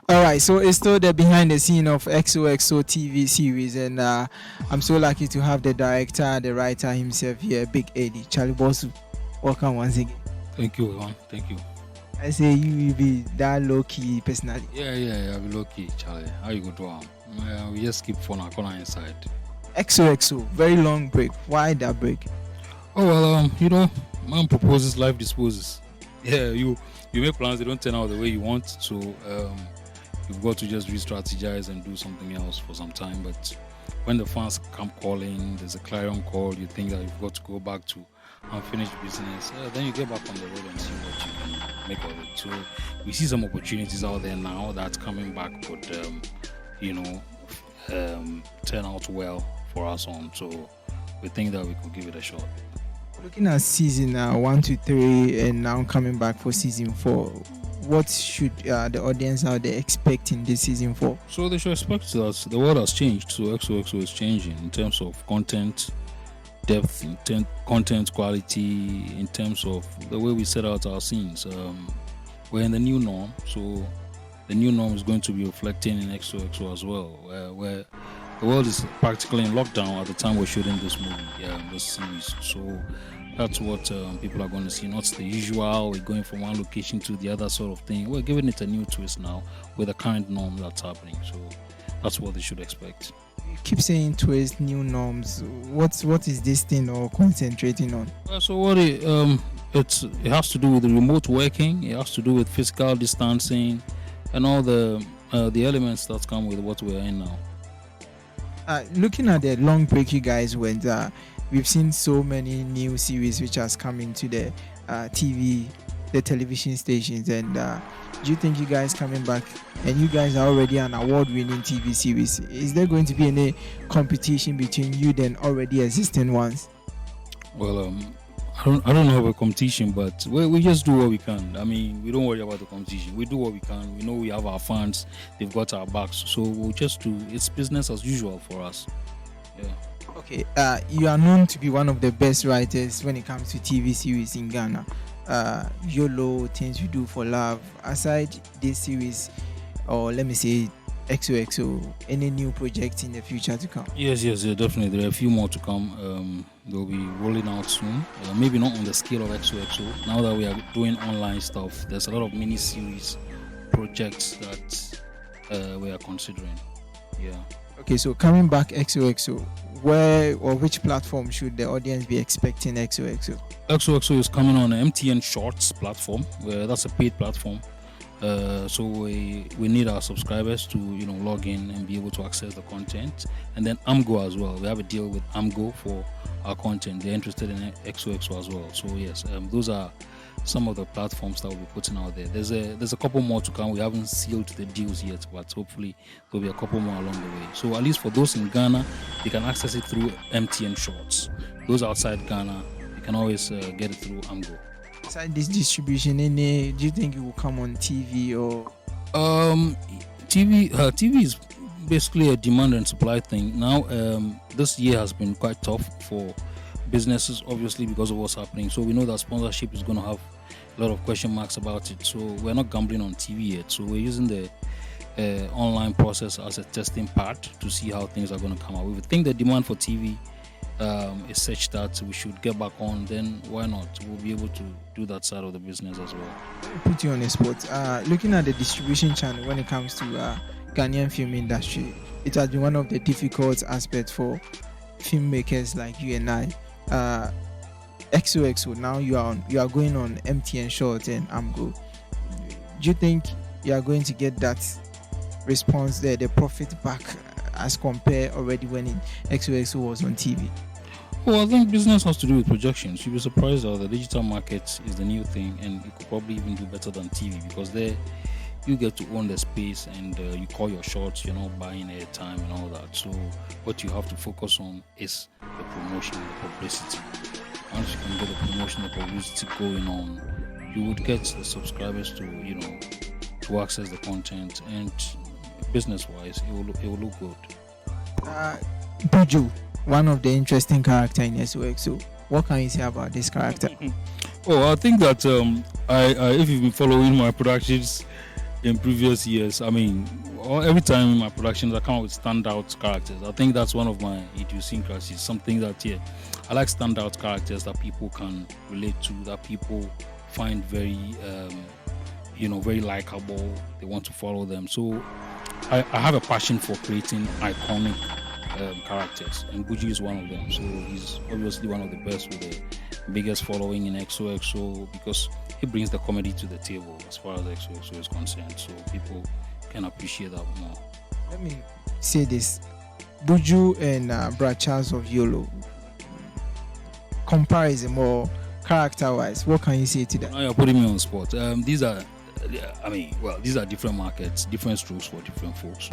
All right, so it's still the behind the scene of XOXO TV series, and I'm so lucky to have the director, the writer himself here, Big Eddie Charlie Bosu. Welcome once again. Thank you, man. Thank you. I say you will be that low key personality. Yeah. I'll be lucky, Charlie. How you go do? We just keep phone corner inside. XOXO, very long break. Why that break? Oh well, man proposes, life disposes. Yeah, you make plans, they don't turn out the way you want, so you've got to just re-strategize and do something else for some time. But when the fans come calling, there's a clarion call, you think that you've got to go back to unfinished business. Then you get back on the road and see what you can make of it. So we see some opportunities out there now that coming back would, turn out well for us on. So we think that we could give it a shot. Looking at season 1 to 3 and now coming back for season 4, what should the audience out there expect in this season 4? So they should expect that the world has changed. So XOXO is changing in terms of content depth, content quality, in terms of the way we set out our scenes. We're in the new norm, so the new norm is going to be reflecting in XOXO as well, where the world is practically in lockdown at the time we're shooting this movie, this series. So that's what people are going to see. Not the usual, we're going from one location to the other sort of thing. We're giving it a new twist now with the current norm that's happening. So that's what they should expect. You keep saying twist, new norms. What is this thing or concentrating on? So what it has to do with the remote working. It has to do with physical distancing and all the elements that come with what we're in now. Looking at the long break you guys went, we've seen so many new series which has come into the the television stations, and do you think you guys coming back, and you guys are already an award-winning TV series, is there going to be any competition between you than already existing ones? Well, I don't know about competition, but we just do what we can. I mean, we don't worry about the competition. We do what we can. We know we have our fans. They've got our backs. So we'll just do. It's business as usual for us. Yeah. Okay. You are known to be one of the best writers when it comes to TV series in Ghana. Yolo, Things We Do for Love. Aside this series, or let me say XOXO, any new projects in the future to come? Yes, definitely. There are a few more to come. They'll be rolling out soon. Maybe not on the scale of XOXO. Now that we are doing online stuff, there's a lot of mini series projects that we are considering. Yeah. Okay, so coming back XOXO, where or which platform should the audience be expecting XOXO? XOXO is coming on the MTN Shorts platform, where that's a paid platform. So we need our subscribers to log in and be able to access the content, and then AMGO as well. We have a deal with AMGO for our content. They're interested in XOXO as well. So yes, those are some of the platforms that we'll be putting out there. There's a couple more to come. We haven't sealed the deals yet, but hopefully there'll be a couple more along the way. So at least for those in Ghana, they can access it through MTN Shorts. Those outside Ghana, you can always get it through AMGO. Aside this distribution, do you think it will come on TV or? TV is basically a demand and supply thing. Now, this year has been quite tough for businesses, obviously because of what's happening. So we know that sponsorship is going to have a lot of question marks about it. So we're not gambling on TV yet. So we're using the online process as a testing part to see how things are going to come out. We think the demand for TV is such that we should get back on, then why not? We'll be able to do that side of the business as well. Put you on the spot. Looking at the distribution channel when it comes to Ghanaian film industry, it has been one of the difficult aspects for filmmakers like you and I. XOXO, now you are going on MTN Short and AMGO. Do you think you are going to get that response there, the profit back, as compared already when XOXO was on TV? Well, I think business has to do with projections. You'll be surprised that the digital market is the new thing, and it could probably even do better than TV, because there you get to own the space and you call your shots. You're not buying airtime and all that. So what you have to focus on is the promotion, the publicity. Once you can get the promotion, the publicity going on, you would get the subscribers to access the content, and business-wise, it will look good. Buju, one of the interesting characters in XOXO. What can you say about this character? Oh, I think that if you've been following my productions, in previous years. I mean, every time in my productions, I come up with standout characters. I think that's one of my idiosyncrasies. Something that, yeah, I like standout characters that people can relate to, that people find very, very likable. They want to follow them. So I have a passion for creating iconic characters, and Buju is one of them. So he's obviously one of the best with the biggest following in XOXO because he brings the comedy to the table as far as XOXO is concerned. So people can appreciate that more. Let me say this: Buju and Brad Charles of Yolo. Comparison or character-wise, what can you say to that? Now you're putting me on the spot. These are different markets, different strokes for different folks.